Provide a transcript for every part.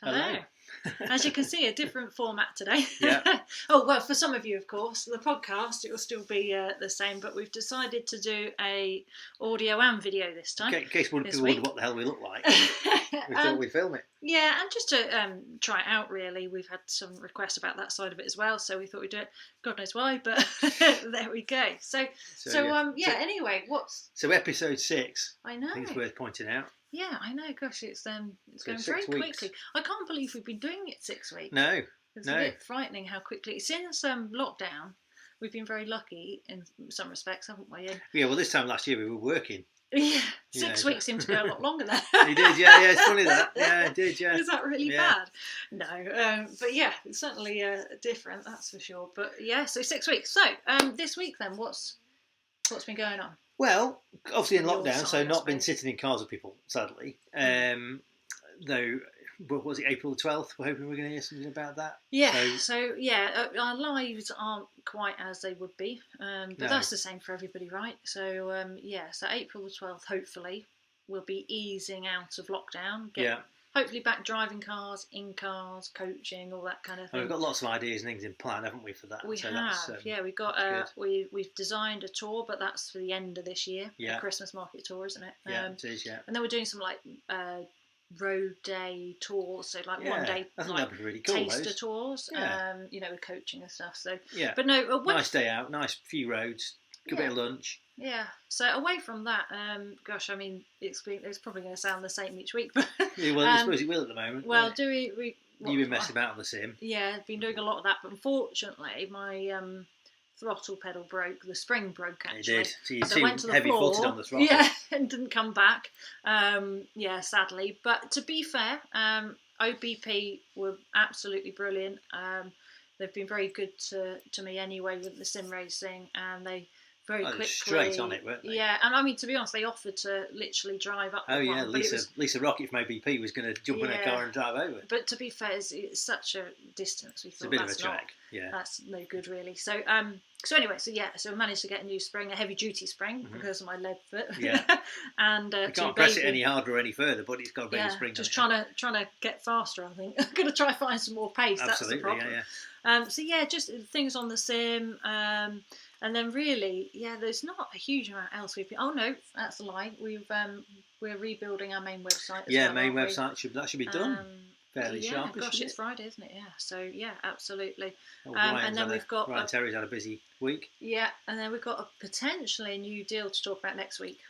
Hello. As you can see, a different format today. Yeah. Oh, well, for some of you, of course, the podcast, it will still be the same, but we've decided to do a audio and video this time. In case people wonder what the hell we look like, we thought we'd film it. Yeah, and just to try it out, really. We've had some requests about that side of it as well, so we thought we'd do it. God knows why, but there we go. So anyway, So episode 6, I know. I think it's worth pointing out. Yeah, I know. Gosh, it's going very quickly. I can't believe we've been doing it 6 weeks. No, it's a bit frightening how quickly. Since lockdown, we've been very lucky in some respects, haven't we? Yeah. Well, this time last year we were working. Yeah, 6 weeks seemed to go a lot longer than He did, yeah. It's funny that. Yeah, it did, yeah. Is that really bad? No, but yeah, it's certainly different, that's for sure. But yeah, so 6 weeks. So this week then, what's been going on? Well, obviously in lockdown, so not been sitting in cars with people, sadly. Though, what was it, April the 12th? We're hoping we're going to hear something about that. Yeah, so our lives aren't quite as they would be, but that's the same for everybody, right? So, so April the 12th, hopefully, we'll be easing out of lockdown. Hopefully back driving cars, in cars, coaching, all that kind of thing. We've got lots of ideas and things in plan, haven't we, for that? We have, we've got we've designed a tour, but that's for the end of this year. Yeah. The Christmas market tour, isn't it? Yeah, it is, yeah. And then we're doing some road day tours, so like 1 day really cool, taster tours, with coaching and stuff. So but no, nice day out, nice few roads, good bit of lunch. Yeah. So away from that, I mean, it's probably going to sound the same each week, but I suppose it will at the moment. Well, you've been messing about on the sim? Yeah, I've been doing a lot of that, but unfortunately, my throttle pedal broke. The spring broke actually. It did. So you went to the floor, heavy-footed on the throttle. Yeah, and didn't come back. Sadly. But to be fair, OBP were absolutely brilliant. They've been very good to me anyway with the sim racing, and they very quickly straight on it, weren't they? Yeah, and I mean, to be honest, they offered to literally drive up. Lisa Rocket from OBP was going to jump in a car and drive over. But to be fair, it's such a distance. We thought it's a bit of a trek. That's no good really. So I managed to get a new spring, a heavy duty spring because of my lead foot. Yeah. And you can't press it any harder or any further, but it's got a better spring. Just trying to get faster. I think I'm going to try find some more pace. Absolutely, that's the problem. Just things on the sim. And then really, there's not a huge amount else we've been. Oh no, that's a lie. We're rebuilding our main website. Main website should be done fairly sharp. Gosh, it's Friday, isn't it? Yeah. So absolutely. And then we've got Ryan Terry's had a busy week. Yeah, and then we've got a potentially new deal to talk about next week.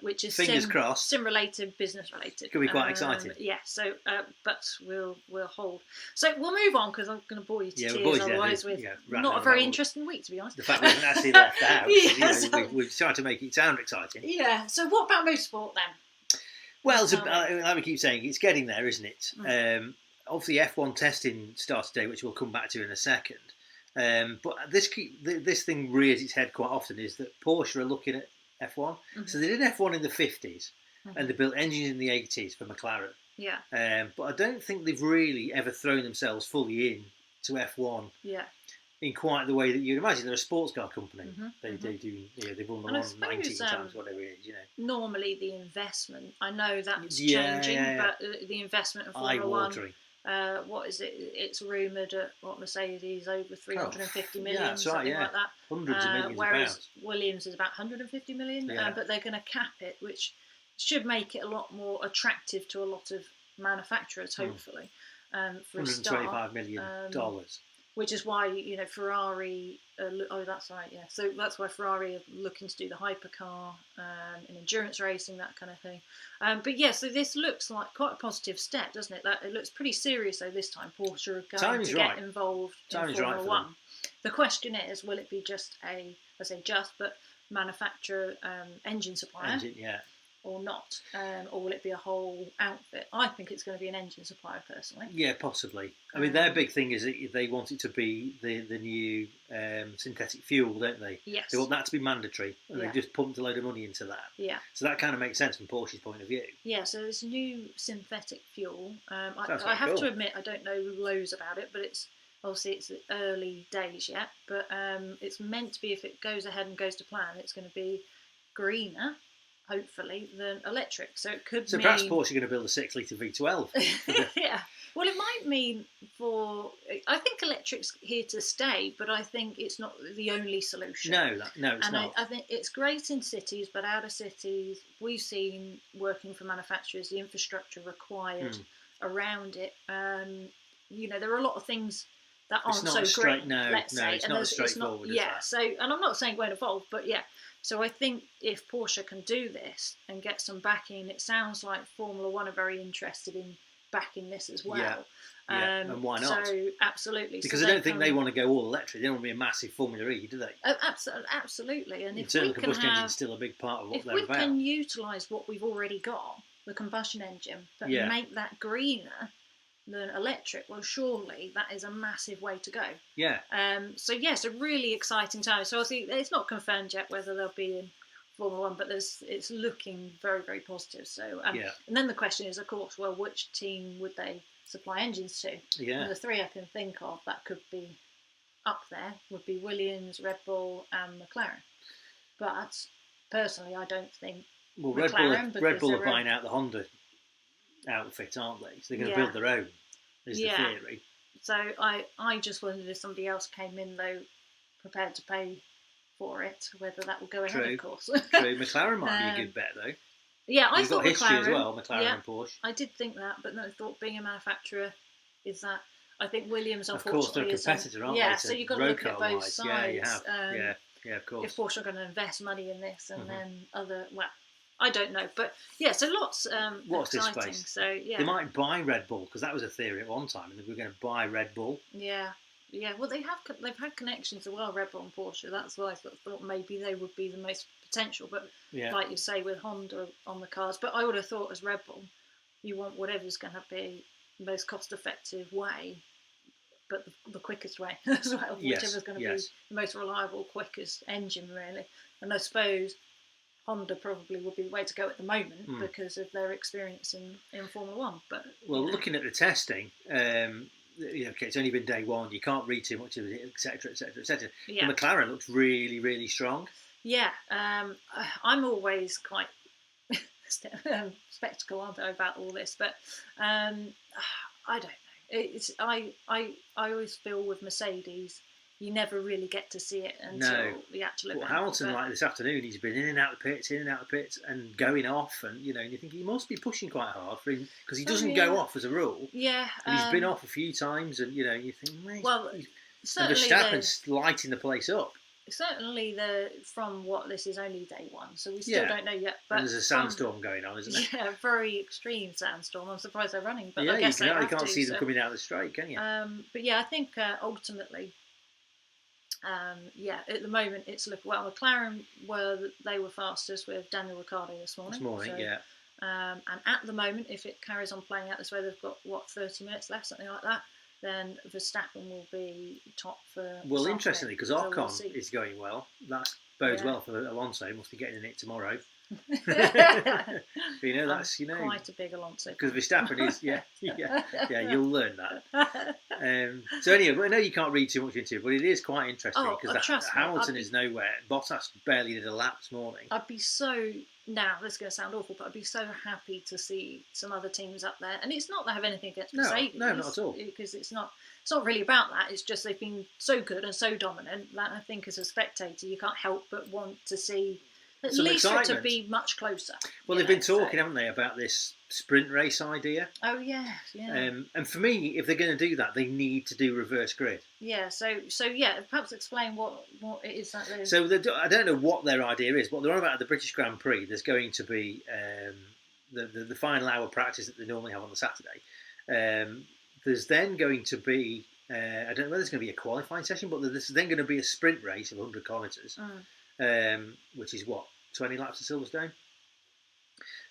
Which is fingers crossed, sim related, business related. Could be quite exciting. Yeah. So, but we'll hold. So we'll move on because I'm going to bore you to tears. Otherwise, we're not a very interesting week, to be honest. The fact we haven't actually left the house, we've tried to make it sound exciting. Yeah. So what about motorsport then? Well, like we keep saying, it's getting there, isn't it? Obviously, F1 testing started today, which we'll come back to in a second. But this thing rears its head quite often, is that Porsche are looking at F1. Mm-hmm. So they did F1 in the 50s, and they built engines in the 80s for McLaren. Yeah. But I don't think they've really ever thrown themselves fully in to F1. Yeah. In quite the way that you'd imagine. They're a sports car company. They do. They've won the one 19 times, whatever it is. Normally, the investment. I know that's changing, but the investment in Formula Eye-watering. What is it? It's rumoured at Mercedes over 350 million, that's something like that. Hundreds of millions whereas of pounds. Williams is about 150 million, but they're going to cap it, which should make it a lot more attractive to a lot of manufacturers, hopefully. For $125 million. Which is why Ferrari. That's right. Yeah. So that's why Ferrari are looking to do the hypercar in endurance racing, that kind of thing. So this looks like quite a positive step, doesn't it? That it looks pretty serious though this time. Porsche are going to get involved in Formula One. The question is, will it be just but manufacturer engine supplier? Or not, or will it be a whole outfit? I think it's going to be an engine supplier, personally. Yeah, possibly. I mean, their big thing is that they want it to be the new synthetic fuel, don't they? Yes. They want that to be mandatory, and they've just pumped a load of money into that. Yeah. So that kind of makes sense from Porsche's point of view. Yeah, so this new synthetic fuel, I have to admit I don't know loads about it, but it's the early days yet, but it's meant to be, if it goes ahead and goes to plan, it's going to be greener, hopefully, than electric. So it could mean... perhaps Porsche are going to build a 6-litre V12. Yeah. Well, it might mean I think electric's here to stay, but I think it's not the only solution. No, it's and not. I think it's great in cities, but out of cities, we've seen working for manufacturers the infrastructure required around it. There are a lot of things that aren't so great. Let's say it's not as straightforward as that. So, and I'm not saying it won't evolve, but yeah. So I think if Porsche can do this and get some backing, it sounds like Formula One are very interested in backing this as well. Yeah. And why not? So absolutely. Because I don't think they want to go all electric. They don't want to be a massive Formula E, do they? Oh, absolutely. And internal combustion engine is still a big part of what they're about. If we can utilise what we've already got, the combustion engine, but make that greener than electric, well, surely that is a massive way to go. Yeah. So yes, a really exciting time. So obviously it's not confirmed yet whether they'll be in Formula One, but it's looking very, very positive. So and then the question is, of course, well, which team would they supply engines to? Yeah. And the three I can think of that could be up there would be Williams, Red Bull, and McLaren. But personally, I don't think McLaren. Red Bull are buying out the Honda outfit, aren't they? So they're going to build their own, is the theory. So I just wondered if somebody else came in, though, prepared to pay for it, whether that will go ahead, of course. True. McLaren might be a good bet, though. Yeah, I thought got history McLaren as well, McLaren and Porsche. I did think that, but no, I thought being a manufacturer is that. I think Williams, of course, they're a competitor, aren't they? Yeah, so you've got to look at both sides. Yeah, you have. Yeah, of course. If Porsche are going to invest money in this, and then I don't know, but yeah, so lots. What's exciting. This space? So yeah, they might buy Red Bull because that was a theory at one time, and they were going to buy Red Bull. Yeah. Well, they've had connections as well, Red Bull and Porsche. That's why I thought maybe they would be the most potential. But like you say, with Honda on the cards, but I would have thought as Red Bull, you want whatever's going to be the most cost-effective way, but the quickest way as well. Whichever's going to be the most reliable, quickest engine, really. And I suppose Honda probably would be the way to go at the moment because of their experience in Formula One. But looking at the testing, it's only been day one. You can't read too much of it, etc., etc., etc. The McLaren looks really, really strong. Yeah, I'm always quite spectacle, aren't I, about all this? But I don't know. I always feel with Mercedes, you never really get to see it until the actual event. Hamilton, like this afternoon, he's been in and out of the pits, and going off, and you think he must be pushing quite hard for him because he doesn't go off as a rule. Yeah, and he's been off a few times, and you think, certainly Verstappen's lighting the place up. Certainly, from what this is only day one, so we still don't know yet. But and there's a sandstorm going on, isn't there? Yeah, very extreme sandstorm. I'm surprised they're running, but yeah, I guess you can't see them coming out of the straight, can you? But yeah, I think ultimately. At the moment it's looking well. McLaren they were fastest with Daniel Ricciardo this morning. And at the moment, if it carries on playing out this way, they've got 30 minutes left, something like that. Then Verstappen will be top for. Well, interestingly, because Ocon is going well, that bodes well for Alonso. He must be getting in it tomorrow. That's quite a big Alonso because Verstappen is you'll learn that. So anyway, I know you can't read too much into it, but it is quite interesting because Hamilton is nowhere. Bottas barely did a lap this morning. I'd be so now this is going to sound awful, but I'd be so happy to see some other teams up there. And it's not that I have anything against Mercedes, no, not at all, because it's not really about that. It's just they've been so good and so dominant that I think as a spectator you can't help but want to see. At least for it to be much closer. Well, they've been talking, haven't they, about this sprint race idea? Oh, yeah. And for me, if they're going to do that, they need to do reverse grid. Yeah, so perhaps explain what it is that they're... So I don't know what their idea is. What they're on about at the British Grand Prix, there's going to be the final hour practice that they normally have on the Saturday. There's then going to be, I don't know whether there's going to be a qualifying session, but there's then going to be a sprint race of 100 kilometres. Which is 20 laps of Silverstone,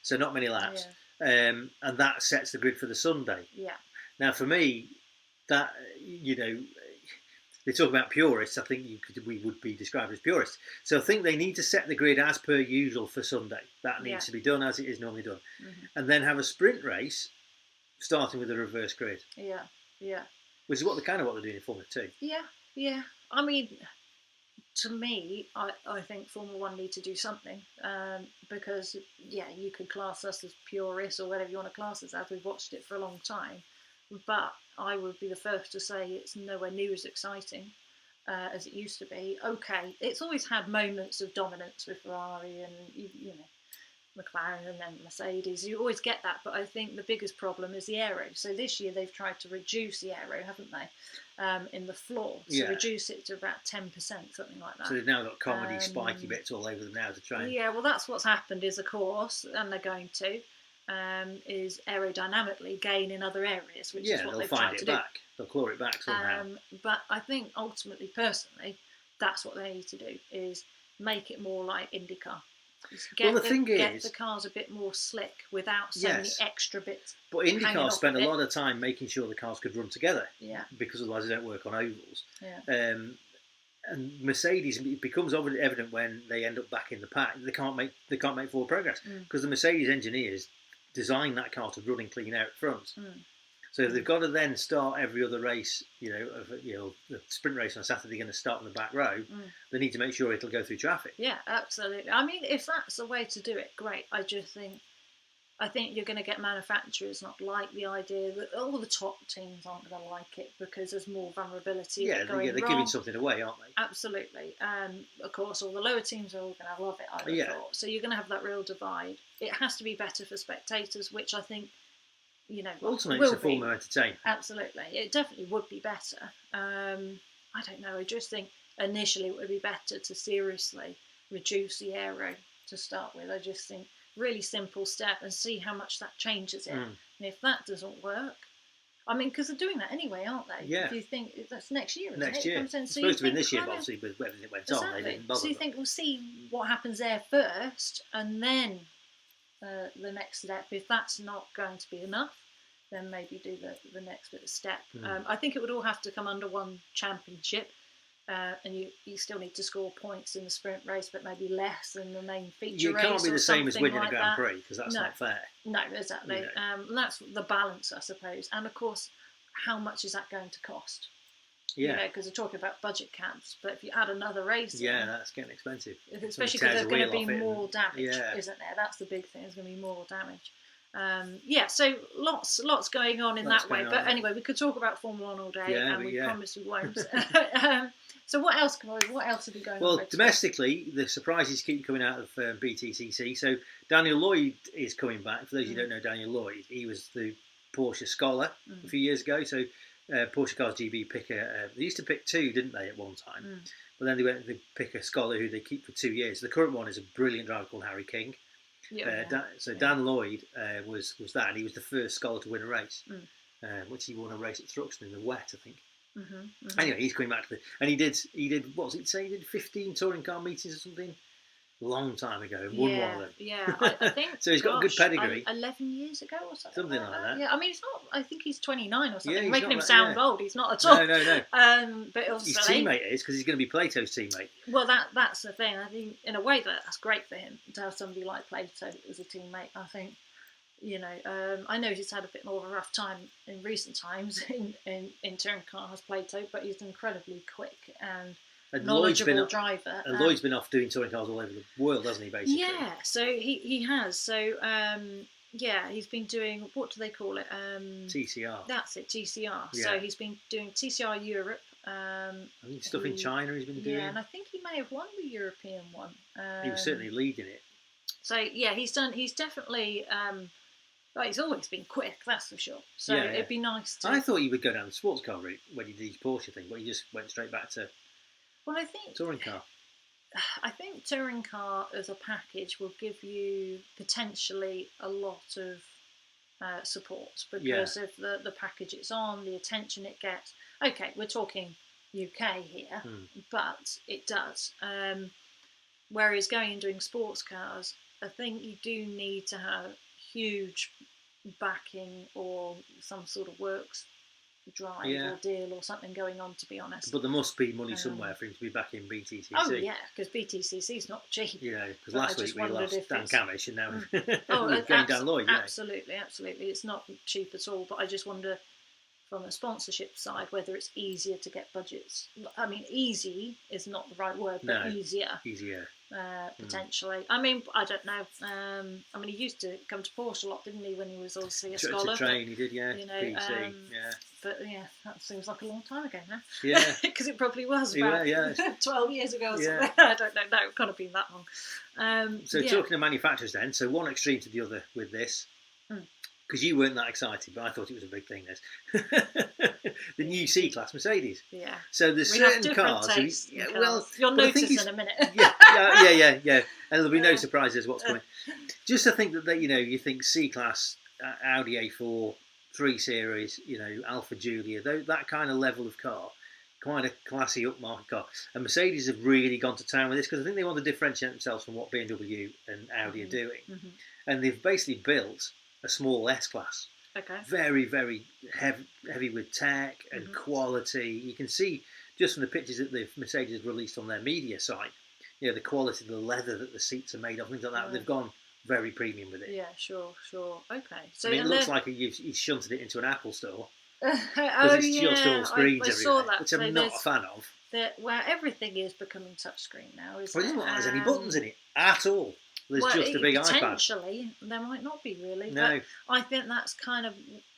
so not many laps, and that sets the grid for the Sunday. Yeah. Now, for me, that they talk about purists. I think we would be described as purists. So I think they need to set the grid as per usual for Sunday. That needs to be done as it is normally done, and then have a sprint race starting with a reverse grid. Yeah. Which is what they're doing in Formula 2. Yeah. I mean. To me, I think Formula One need to do something because, you could class us as purists or whatever you want to class us as. We've watched it for a long time. but I would be the first to say it's nowhere near as exciting as it used to be. Okay, it's always had moments of dominance with Ferrari and you know McLaren and then Mercedes. You always get that, but I think the biggest problem is the aero. So this year they've tried to reduce the aero, haven't they, in the floor? So reduce it to about 10%, something like that. So they've now got comedy spiky bits all over them now to try. Yeah, well, that's what's happened. Is of course, and they're going to. Is aerodynamically gain in other areas, which is what they've tried to do. They'll claw it back somehow. But I think ultimately, personally, that's what they need to do, is make it more like IndyCar. Get the cars a bit more slick without so many extra bits. But IndyCar spent a lot of time making sure the cars could run together. Yeah. Because otherwise they don't work on ovals. Yeah. And Mercedes, it becomes evident when they end up back in the pack. They can't make forward progress because the Mercedes engineers designed that car to run in clean air at front. So they've got to then start every other race. The sprint race on Saturday going to start on the back row. They need to make sure it'll go through traffic. Yeah, absolutely. I mean, if that's the way to do it, great. I think you're going to get manufacturers not like the idea that all the top teams aren't going to like it because there's more vulnerability. They're giving something away, aren't they? Absolutely. Of course, all the lower teams are all going to love it, I would have thought. So you're going to have that real divide. It has to be better for spectators, which I think, ultimately it's a form of entertainment. Absolutely. It definitely would be better. I don't know. I just think initially it would be better to seriously reduce the aero to start with. I just think really simple step and see how much that changes it. And if that doesn't work, I mean, because they're doing that anyway, aren't they? Yeah. If you think that's next year, next year. It's supposed to be this year, but obviously with everything that went on, they didn't bother. So you think we'll see what happens there first, and then the next step. If that's not going to be enough, then maybe do the next bit of step. I think it would all have to come under one championship. And you still need to score points in the sprint race, but maybe less than the main feature race. You can't be the same as winning a Grand Prix, because that's not fair. No, exactly. And that's the balance, I suppose. And of course, how much is that going to cost? Yeah. Because they're talking about budget caps, but if you add another race that's getting expensive. Especially because there's going to be more damage, isn't there? That's the big thing. There's going to be more damage. So lots going on in that way. But anyway, we could talk about Formula 1 all day, and we promise we won't. So what else have we going on? Well, domestically, the surprises keep coming out of BTCC. So Daniel Lloyd is coming back. For those who don't know Daniel Lloyd, he was the Porsche scholar a few years ago. So Porsche Cars GB picker. They used to pick two, didn't they, at one time? But then they went to pick a scholar who they keep for 2 years. The current one is a brilliant driver called Harry King. Dan Lloyd was that, and he was the first scholar to win a race, which he won a race at Thruxton in the wet, I think. Anyway, he's coming back to and he did what was it say? He did 15 touring car meetings or something a long time ago and won one of them. Yeah, I think. So he's got a good pedigree. 11 years ago or something. Something like that. Yeah, I mean, he's not. I think he's 29 or something. Making him sound old. He's not at all. No. But obviously, his teammate is, because he's going to be Plato's teammate. Well, that's the thing. I think in a way that's great for him to have somebody like Plato as a teammate. I think. I know he's had a bit more of a rough time in recent times in touring cars, Plato, but he's incredibly quick and knowledgeable driver. And Lloyd's been off doing touring cars all over the world, hasn't he, basically? Yeah, so he has. So, he's been doing, what do they call it? TCR. That's it, TCR. Yeah. So he's been doing TCR Europe. I think stuff in China he's been doing. Yeah, and I think he may have won the European one. He was certainly leading it. So, he's definitely... But he's always been quick, that's for sure. So it'd be nice to... I thought he would go down the sports car route when he did his Porsche thing, but he just went straight back to touring car. I think touring car as a package will give you potentially a lot of support because of the package it's on, the attention it gets. Okay, we're talking UK here, but it does. Whereas going and doing sports cars, I think you do need to have huge backing or some sort of works drive or deal or something going on, to be honest. But there must be money somewhere for him to be back in BTCC. Oh yeah, because BTCC is not cheap. Because last week we lost Dan Camish and now we're going down Lloyd. Absolutely. It's not cheap at all, but I just wonder from a sponsorship side whether it's easier to get budgets. I mean, easy is not the right word, but easier. potentially. I mean, I don't know. I mean, he used to come to Porsche a lot, didn't he, when he was obviously a scholar? To train, he did, yeah. You know, PC, yeah. But yeah, that seems like a long time ago now. Yeah. Because it probably was about 12 years ago or something. I don't know. No, it can't have been that long. So talking of manufacturers then, so one extreme to the other with this, because you weren't that excited, but I thought it was a big thing, this. The new C-Class Mercedes. Yeah. So there's certain cars. Well, you'll notice in a minute. yeah. And there'll be no surprises what's coming. Just to think that you think C-Class, Audi A4, 3 Series, Alfa Giulia, that kind of level of car, quite a classy upmarket car. And Mercedes have really gone to town with this because I think they want to differentiate themselves from what BMW and Audi are doing. Mm-hmm. And they've basically built a small S-Class. Okay. Very, very heavy with tech and quality. You can see just from the pictures that the Mercedes released on their media site, the quality of the leather that the seats are made of, things like that. Right. They've gone very premium with it. Yeah, sure. Okay. So it looks like you've shunted it into an Apple store. Because it's just all screens everywhere, that. which I'm not a fan of. Where everything is becoming touchscreen now, isn't it? It doesn't there's any buttons in it at all. There's just a big iPad. Potentially, there might not be really. No. But I think that's kind of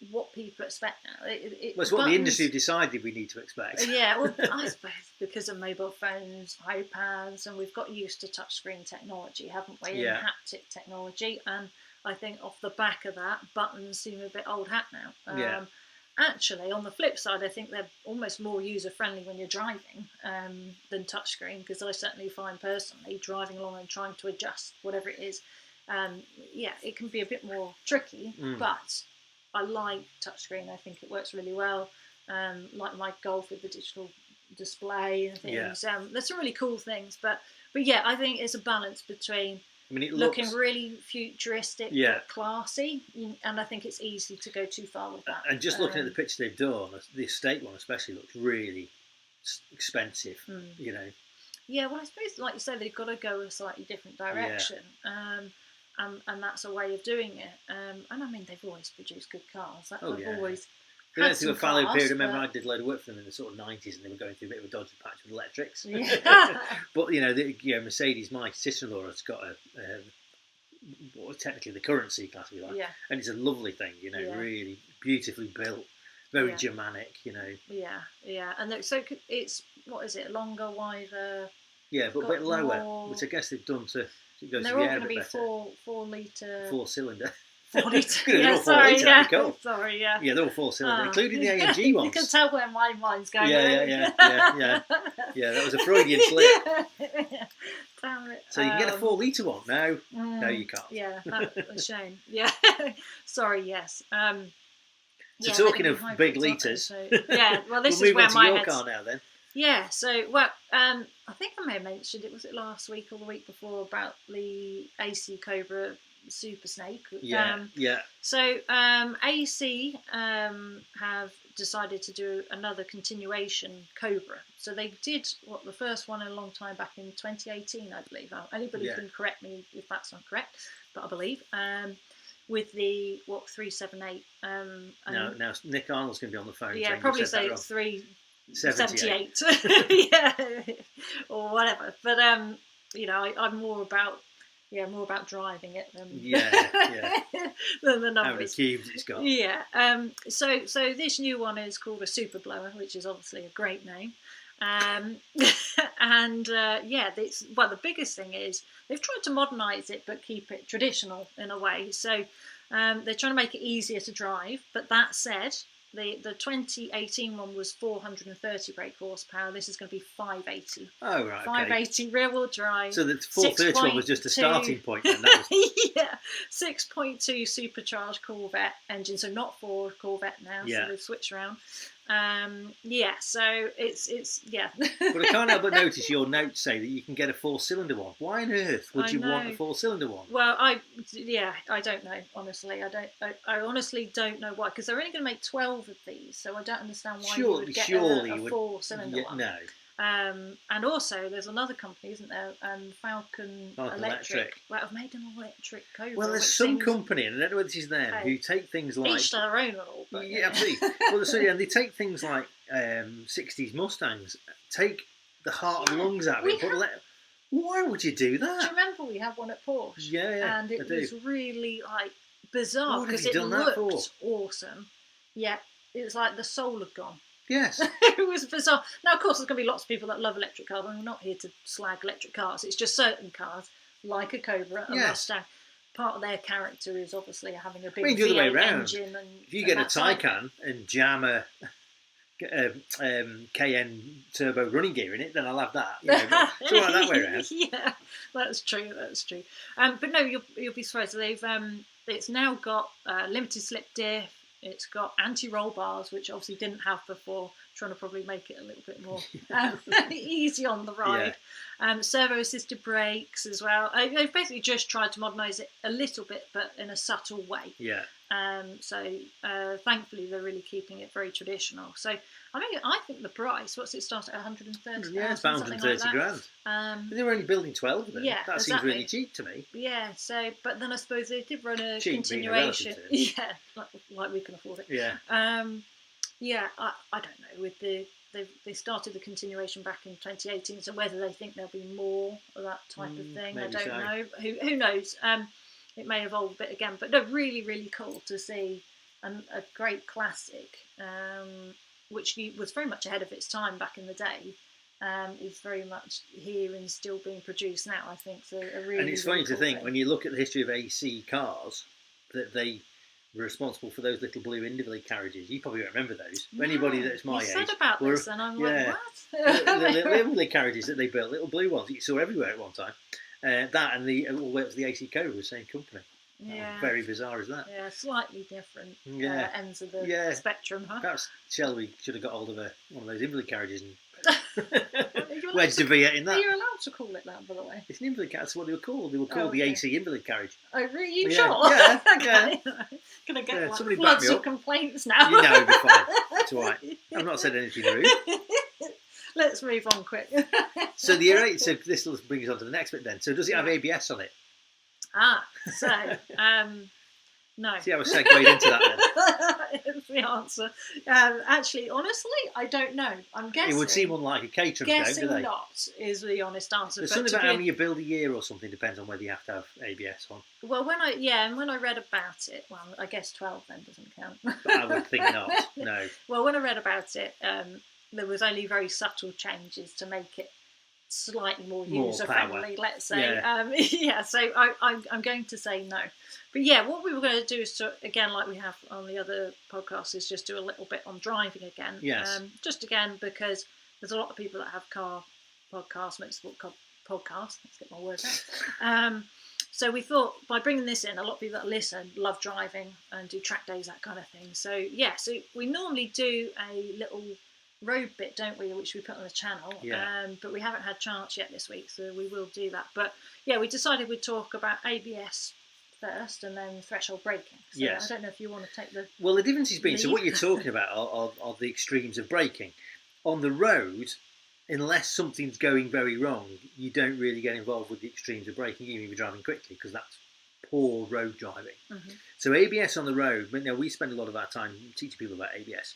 what people expect now. It's what the industry decided we need to expect. Yeah, well, I suppose because of mobile phones, iPads, and we've got used to touchscreen technology, haven't we? Yeah. And haptic technology. And I think off the back of that, buttons seem a bit old hat now. Yeah. Actually, on the flip side, I think they're almost more user-friendly when you're driving than touchscreen, because I certainly find personally driving along and trying to adjust whatever it is, it can be a bit more tricky, but I like touchscreen. I think it works really well, like my Golf with the digital display and things. Yeah. There's some really cool things, but yeah, I think it's a balance between it looking really futuristic, but classy, and I think it's easy to go too far with that. And just looking at the picture they've done, the estate one especially looks really expensive, Yeah, well, I suppose, like you said, they've got to go a slightly different direction, and that's a way of doing it. And I mean, they've always produced good cars. Always. They went through a fallow period. I remember I did a load of work for them in the sort of 90s, and they were going through a bit of a dodgy patch with electrics. Yeah. But Mercedes, my sister-in-law, has got technically the current C-Class, if you like, and it's a lovely thing. Really beautifully built, very Germanic. Yeah, and so it's what is it? Longer, wider. Yeah, but a bit lower, which I guess they've done to. It goes they're to all the air going to be better. 4-litre. 4-cylinder. 4 litre. Yeah, sorry, cool. Sorry, yeah. Yeah, they're all 4-cylinder, including the AMG ones. You can tell where my mind's going. Yeah. That was a Freudian slip. Damn it. So you can get a 4-litre one. No, you can't. Yeah, that's a shame. Yeah. Sorry, yes. So talking of big litres. Well, this we'll is where move on to my your head's... car now then. Yeah, so, I think I may have mentioned it, was it last week or the week before, about the AC Cobra Super Snake. Yeah. So AC have decided to do another continuation Cobra. So they did the first one in a long time back in 2018, I believe. Anybody can correct me if that's not correct, but I believe. With the 378. Now Nick Arnold's going to be on the phone. Yeah, probably say it's 378. Yeah, or whatever. But I'm more about driving it than than the numbers. How many cubes it's got? Yeah. So this new one is called a Super Blower, which is obviously a great name. And the biggest thing is they've tried to modernise it but keep it traditional in a way. So they're trying to make it easier to drive. But that said, the 2018 one was 430 brake horsepower. This is going to be 580. Oh, right. 580 rear-wheel drive. So the 430 one was just a starting point then? That was... Yeah. 6.2 supercharged Corvette engine. So not Ford, Corvette now. So they've switched around. So it's But I can't help but notice your notes say that you can get a 4-cylinder one. Why on earth would you want a 4-cylinder one? Well, I don't know, honestly. I honestly don't know why, because they're only going to make 12 of these, so I don't understand why you would get a 4-cylinder one. No. And also, there's another company, isn't there? Falcon Electric. Well, I've made an electric Cobra. Well, there's some company, and I don't know whether this is them, who take things like... Each their own and all. But, yeah, absolutely. Well, they take things like 60s Mustangs, take the heart and lungs out of it, Why would you do Do you that? remember we had one at Porsche? Yeah, And I it do. was really bizarre What have because you it done that looked for? awesome, yet it was like the soul had gone. Yes. It was bizarre. Now, of course, there's going to be lots of people that love electric cars, and we're not here to slag electric cars. It's just certain cars, like a Cobra, a Yes. Mustang. Part of their character is obviously having a big the other way V8 round. engine. And If you get a that's like- Taycan and jam a KN turbo running gear in it, then I'll have that. It's all right that way around. Yeah, that's true. That's true. But no, you'll be surprised. They've it's now got limited slip diff. It's got anti-roll bars, which obviously didn't have before. Trying to probably make it a little bit more easy on the ride. Servo-assisted brakes as well. They've basically just tried to modernise it a little bit, but in a subtle way. Yeah. So thankfully they're really keeping it very traditional. So I think the price, what's it start at 130? Yeah, it's about 130 grand. But they were only building 12 of them. Yeah, that exactly. seems really cheap to me. Yeah. So, but then I suppose they did run a Cheap continuation. being a Yeah, like we can afford it. Yeah. Yeah, I don't know. With they started the continuation back in 2018. So whether they think there'll be more of that type of thing, I maybe don't so. know. Who knows? It may evolve a bit again, but no, really, really cool to see a great classic, which was very much ahead of its time back in the day. Is very much here and still being produced now. I think so. Really, And it's funny really to cool think thing. when you look at the history of AC cars that they were responsible for those little blue Invalid carriages. You probably don't remember those. No, Anybody that's my you age, said about were- this, and I'm yeah. like, the what? little Invalid carriages that they built, little blue ones that you saw everywhere at one time. That and the all the way up to the AC Cobra, the same company. Yeah. How very bizarre is that? Yeah, slightly different Yeah. ends of the Yeah. spectrum, huh? Perhaps Shelby should have got hold of one of those Invalid carriages and allowed wedged a V8 in Are that. you allowed to call it that, by the way? It's an Invalid carriage. That's what they were called. They were called the okay. AC Invalid carriage. Oh, really? You Yeah, sure? yeah, Okay. Gonna get Yeah, like, somebody back floods me of up. complaints now. You know, it'll be fine. It's all right. I've not said anything rude. Let's move on quick. So the R8. So this will bring us on to the next bit then. So does it have ABS on it? So no. See how I segued into that then. Is the answer. Actually, honestly, I don't know. I'm guessing. It would seem unlike a Caterham scope, guessing do they? not is the honest answer. There's but something to about how be- many you build a year or something depends on whether you have to have ABS on. Well, when I read about it, well, I guess 12 then doesn't count. But I would think not. No. Well, when I read about it, there was only very subtle changes to make it slightly more More user power. friendly, let's say. Yeah. So I'm going to say no. But yeah, what we were going to do is to, again, like we have on the other podcasts, is just do a little bit on driving again. Yes. Just again, because there's a lot of people that have car podcasts, motorsport podcasts. Let's get my words out. So we thought by bringing this in, a lot of people that listen love driving and do track days, that kind of thing. So yeah, so we normally do a little road bit, don't we, which we put on the channel. Yeah. But we haven't had chance yet this week, so we will do that. But yeah, we decided we'd talk about ABS first and then threshold braking. So Yes. I don't know if you want to take the... Well, the difference has been, so Lead. what you're talking about are the extremes of braking. On the road, unless something's going very wrong, you don't really get involved with the extremes of braking, even if you're driving quickly, because that's poor road driving. Mhm. So ABS on the road, but now we spend a lot of our time teaching people about ABS.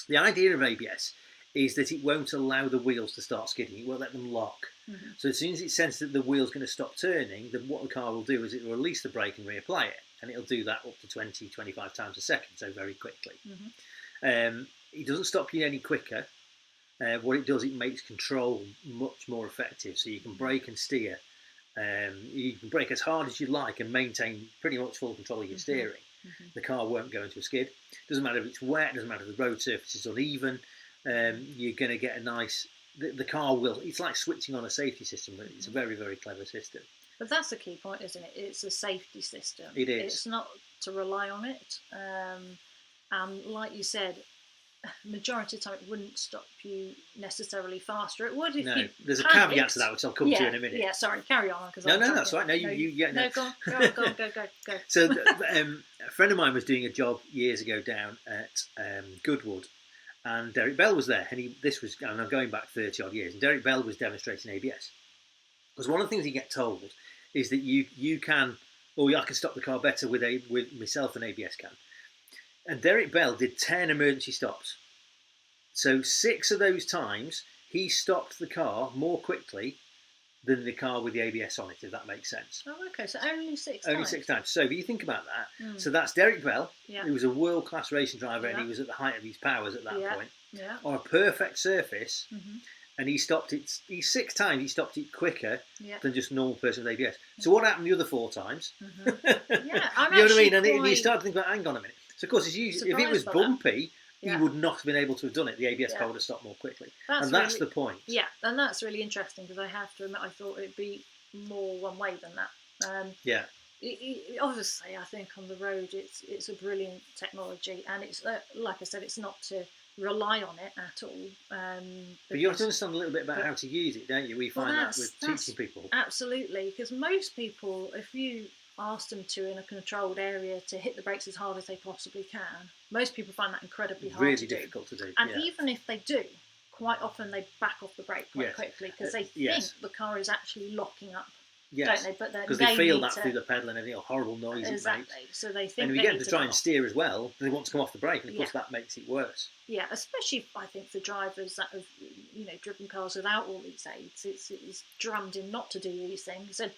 The idea of ABS is that it won't allow the wheels to start skidding. It won't let them lock. Mhm. So as soon as it senses that the wheel's going to stop turning, then what the car will do is it will release the brake and reapply it. And it'll do that up to 20, 25 times a second, so very quickly. It doesn't stop you any quicker. What it does, it makes control much more effective. So you can brake and steer. You can brake as hard as you like and maintain pretty much full control of your steering. The car won't go into a skid. Doesn't matter if it's wet, doesn't matter if the road surface is uneven. You're going to get a nice... The car will... It's like switching on a safety system, but it's a very, very clever system. But that's the key point, isn't it? It's a safety system. It is. It's not to rely on it. And like you said, majority of the time it wouldn't stop you necessarily faster. It would if No, you there's a panicked. caveat to that, which I'll come to in a minute. Yeah, sorry, carry on. No, that's right. No, No, go on, go. So a friend of mine was doing a job years ago down at Goodwood, and Derek Bell was there, and and I'm going back 30 odd years, and Derek Bell was demonstrating ABS. Because one of the things you get told is that you can, I can stop the car better with myself than ABS can. And Derek Bell did 10 emergency stops. So 6 of those times he stopped the car more quickly than the car with the ABS on it, if that makes sense. Oh, okay. So only 6 Only times. 6 times. So if you think about that, so that's Derek Bell, who was a world-class racing driver, and he was at the height of his powers at that point, on a perfect surface, and he stopped it. 6 times he stopped it quicker than just a normal person with ABS. So what happened the other 4 times? Yeah, You know what I mean? And you start to think about, hang on a minute. So of course, if it was bumpy, he would not have been able to have done it. The ABS car would have stopped more quickly. That's the point. Yeah, and that's really interesting because I have to admit I thought it'd be more one way than that. Obviously, I think on the road it's a brilliant technology, and it's like I said, it's not to rely on it at all. But you have to understand a little bit about how to use it, don't you? We find that with teaching people. Absolutely, because most people, if you ask them to in a controlled area to hit the brakes as hard as they possibly can, most people find that incredibly hard really to do. difficult to do. And even if they do, quite often they back off the brake quite quickly because they think the car is actually locking up. Don't they? But because they feel that through the pedal and everything, a horrible noise it makes. So they think. And if you get them to try and steer as well, they want to come off the brake, and of course that makes it worse. Yeah, especially I think for drivers that have driven cars without all these aids, it's drummed in not to do these things. And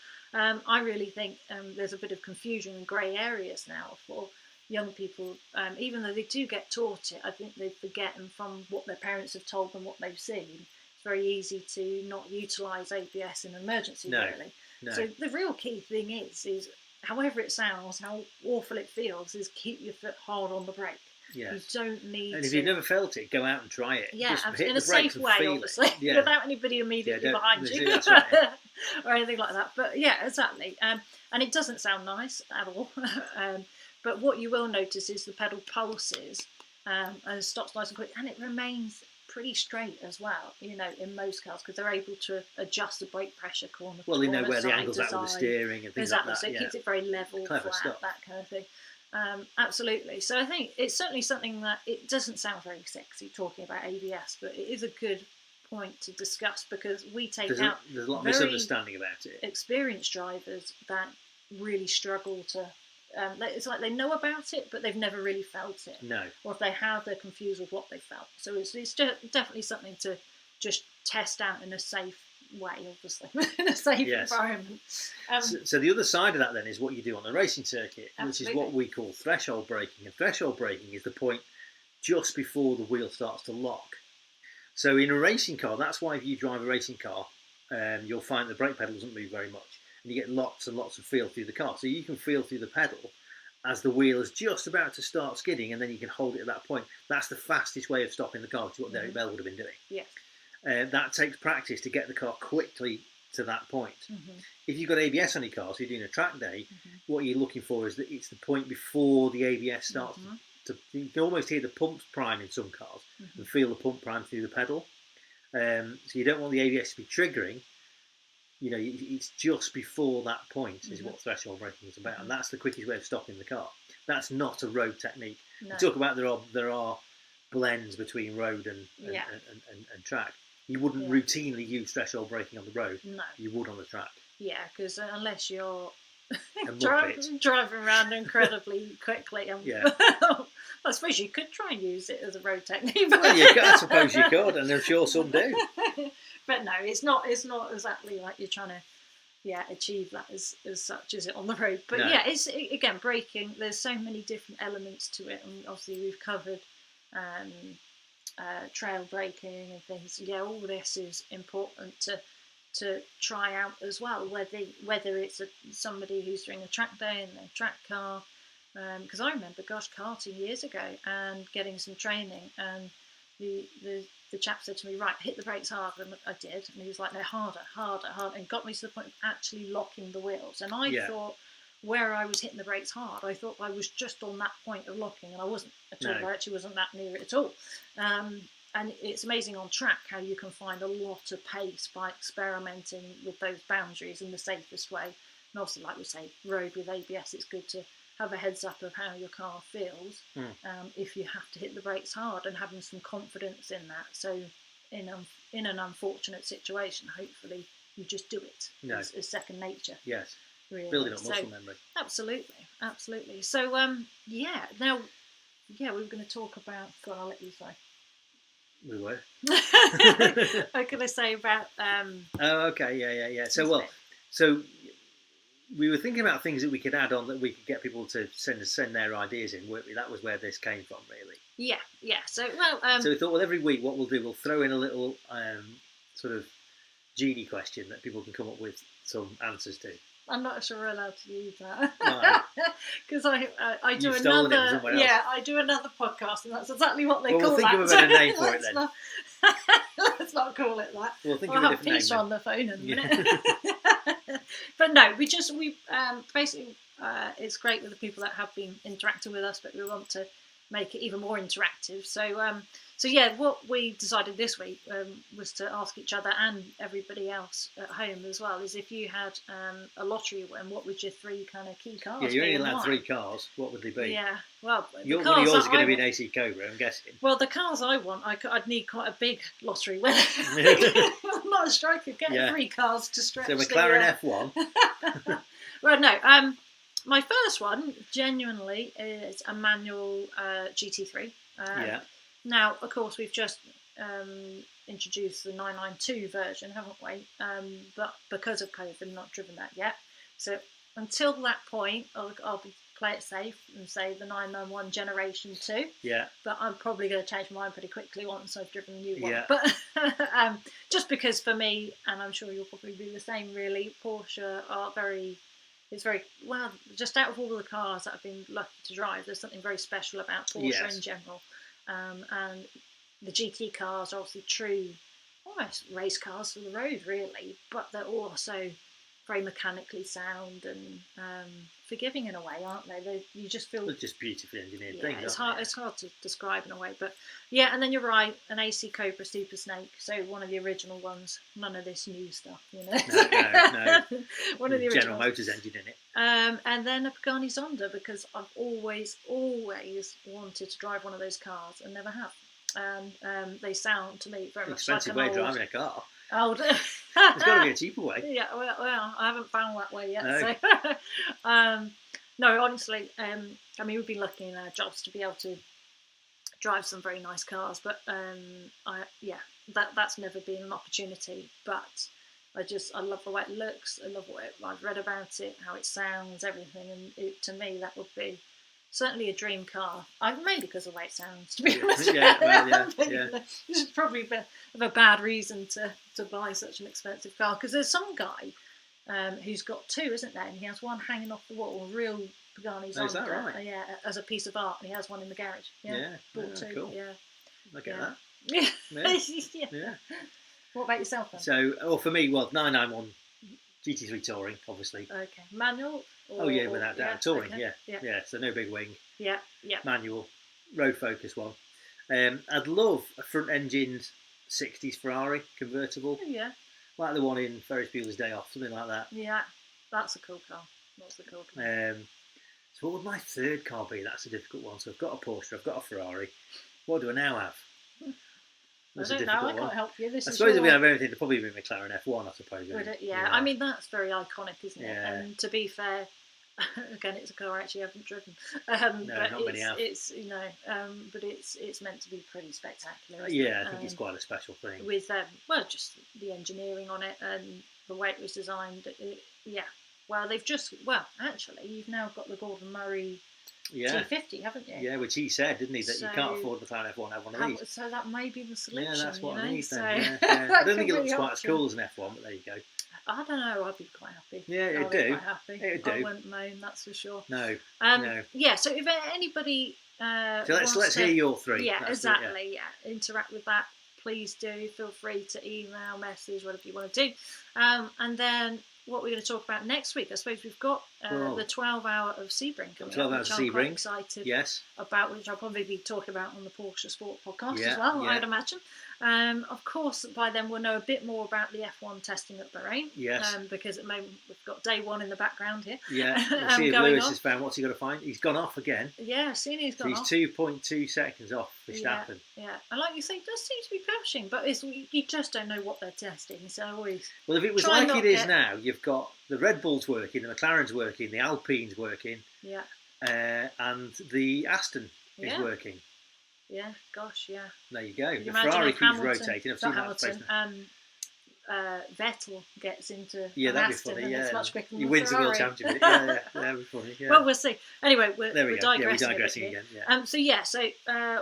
I really think there's a bit of confusion and grey areas now for young people. Even though they do get taught it, I think they forget, and from what their parents have told them, what they've seen, it's very easy to not utilise ABS in an emergency, really. No. So the real key thing is however it sounds, how awful it feels, is keep your foot hard on the brake. Yes. You don't need and if you've never felt it, go out and try it. Yeah, just hit in the a safe way, obviously, without anybody immediately behind you that's right. or anything like that. But yeah, exactly. And it doesn't sound nice at all. But what you will notice is the pedal pulses and stops nice and quick, and it remains pretty straight as well, in most cars, because they're able to adjust the brake pressure corner. Well, they know where the angle's at with the steering and things like that. So it keeps it very level, flat, that kind of thing. Absolutely. So I think it's certainly something that it doesn't sound very sexy talking about ABS, but it is a good point to discuss because we take there's a lot of misunderstanding about it. Experienced drivers that really struggle to. It's like they know about it, but they've never really felt it. No. Or if they have, they're confused with what they felt. So it's definitely something to just test out in a safe way, obviously, in a safe environment. So the other side of that then is what you do on the racing circuit, which is what we call threshold braking. And threshold braking is the point just before the wheel starts to lock. So in a racing car, that's why if you drive a racing car, you'll find the brake pedal doesn't move very much. And you get lots and lots of feel through the car. So you can feel through the pedal as the wheel is just about to start skidding, and then you can hold it at that point. That's the fastest way of stopping the car, which is what Derek Bell would have been doing. Yes. That takes practice to get the car quickly to that point. If you've got ABS on your car, so you're doing a track day, what you're looking for is that it's the point before the ABS starts to you can almost hear the pumps prime in some cars and feel the pump prime through the pedal. So you don't want the ABS to be triggering. It's just before that point is what threshold braking is about, and that's the quickest way of stopping the car. That's not a road technique. No. We talk about there are blends between road and track. You wouldn't routinely use threshold braking on the road. No. You would on the track. Yeah, because unless you're driving around incredibly quickly, I suppose you could try and use it as a road technique. Well, I suppose you could, and I'm sure some do. But no, it's not exactly like you're trying to achieve that as such, is it, on the road? But it's again braking. There's so many different elements to it, and obviously we've covered trail braking and things. Yeah, all this is important to try out as well. Whether it's somebody who's doing a track day in their track car, because I remember, karting years ago and getting some training, and the chap said to me, right, hit the brakes hard, and I did, and he was like, no, harder, and got me to the point of actually locking the wheels. And I thought, where I was hitting the brakes hard, I thought I was just on that point of locking, and I wasn't at all. I actually wasn't that near it at all. And it's amazing on track how you can find a lot of pace by experimenting with those boundaries in the safest way. And obviously, like we say, road with ABS, it's good to have a heads up of how your car feels if you have to hit the brakes hard, and having some confidence in that. So in an unfortunate situation, hopefully you just do it. It's second nature. Yes. Really. Building up muscle memory. Absolutely. So now we were going to talk about. Go on, I'll let you say. We were. I'm going to say about. Oh, okay, yeah. So we were thinking about things that we could add on that we could get people to send their ideas in. Weren't we? That was where this came from, really. Yeah. So so we thought, well, every week, what we'll do, we'll throw in a little sort of genie question that people can come up with some answers to. I'm not sure we're allowed to use that because I do You've stolen it from another somewhere else. I do another podcast and that's exactly what they call we'll think that. of a better name for it then. Let's not call it that. We'll think I'll of a have different Peter name. on the phone in a minute. But no, we basically it's great with the people that have been interacting with us, but we want to make it even more interactive. So yeah, what we decided this week was to ask each other and everybody else at home as well is if you had a lottery win, what would your 3 kind of key cars be? Yeah, you're only allowed 3 cars. What would they be? Yeah, well, one of yours is going to be an AC Cobra, I'm guessing. Well, the cars I want, I'd need quite a big lottery win. I'm not sure I could get 3 cars to stretch. So McLaren F1. Well, no. My first one, genuinely, is a manual GT3. Now, of course, we've just introduced the 992 version, haven't we? But because of COVID, not driven that yet. So until that point, I'll play it safe and say the 991 Generation 2. Yeah. But I'm probably going to change my mind pretty quickly once I've driven the new one. Yeah. But just because for me, and I'm sure you'll probably be the same, really, Porsche are it's very, well, just out of all the cars that I've been lucky to drive, there's something very special about Porsche in general. And the GT cars are obviously true, almost race cars for the road, really, but they're also very mechanically sound and forgiving in a way, aren't they? You just feel they're just beautifully engineered things. It's hard to describe in a way, but yeah. And then you're right, an AC Cobra Super Snake, so one of the original ones. None of this new stuff, you know. No. One of the original General Motors engine in it. And then a Pagani Zonda, because I've always wanted to drive one of those cars and never have. And they sound to me very much like an expensive way of driving a car. There's got to be a cheaper way. Yeah, well, I haven't found that way yet. No. So, no, honestly, I mean, we've been lucky in our jobs to be able to drive some very nice cars, but that's never been an opportunity. But I love the way it looks. I love what I've read about it, how it sounds, everything, and to me that would be certainly a dream car. Mainly because of the way it sounds, to be honest. Yeah. This is probably a bad reason to buy such an expensive car, because there's some guy who's got 2, isn't there? And he has one hanging off the wall, a real Pagani Zonda. Is that right? Yeah, as a piece of art, and he has one in the garage. Bought 2. Cool. Yeah. Look at that. Yeah. What about yourself then? So, for me, 991 GT3 Touring, obviously. Okay. Manual? Without doubt. Touring, okay. Yeah, so no big wing. Yeah. Manual, road focus one. I'd love a front-engined 60s Ferrari convertible. Yeah. Like the one in Ferris Bueller's Day Off, something like that. Yeah, that's a cool car. So what would my third car be? That's a difficult one. So I've got a Porsche, I've got a Ferrari. What do I now have? I don't know, I can't help you. I suppose if we have anything, it'd probably be McLaren F1, I suppose. Would it? Yeah. I mean, that's very iconic, isn't it? Yeah. And to be fair, again, it's a car I actually haven't driven. No, but not many have. It's but it's meant to be pretty spectacular. Yeah, I think it's quite a special thing. With just the engineering on it and the way it was designed. Well, actually, you've now got the Gordon Murray T50, haven't you? Yeah, which he said, didn't he, that you can't afford the McLaren F1 have one of these. So that may be the solution. Yeah, that's what I need So then. Yeah. I don't think it looks quite as cool as an F1, but there you go. I don't know, I'd be quite happy. Yeah, it'd I'd do. be quite happy. It'd do. I wouldn't moan, that's for sure. No. Yeah, so if anybody so let's hear your 3. Yeah, exactly, interact with that, please do. Feel free to email, message, whatever you want to do. And then what we're going to talk about next week, I suppose we've got the 12 Hour of Sebring coming 12 up, Hours which of I'm quite Sebring. excited Yes. about, which I'll probably be talking about on the Porsche Sport podcast Yeah, as well, yeah. I'd imagine. Of course, by then we'll know a bit more about the F1 testing at Bahrain. Yes. Because at the moment we've got day 1 in the background here. Yeah, we'll see if going Lewis on. has found what's he got to find. He's gone off again. Yeah, I've seen he's So gone he's off. 2.2 seconds off Verstappen. Yeah, and like you say, it does seem to be pushing, but you just don't know what they're testing. So always. Well, if it was Try like not it is get- now, you've got the Red Bull's working, the McLaren's working, the Alpine's working, Yeah. and the Aston is Yeah. working. Yeah, gosh, yeah. There you go. Could The you imagine Ferrari if keeps Hamilton, rotating. I've seen not that space Hamilton, now. Vettel gets into Yeah, an that'd be Aston funny. and Yeah, it's much quicker than he the wins the world Ferrari. championship. Yeah, that'd be funny. Yeah. Well, we'll see. Anyway, There we we're go. Yeah, we're digressing, digressing a bit again. here. Yeah. So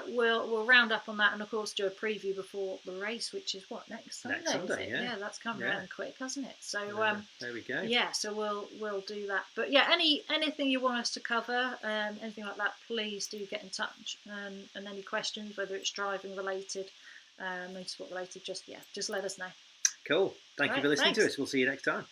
we'll round up on that, and of course do a preview before the race, which is what, next Sunday. Next Sunday, is it? yeah. That's come Yeah. around quick, hasn't it? So There we go. yeah, so we'll do that. But yeah, anything you want us to cover, anything like that, please do get in touch. And any questions, whether it's driving related, motorsport related, just let us know. Cool. Thank you for listening to us. We'll see you next time.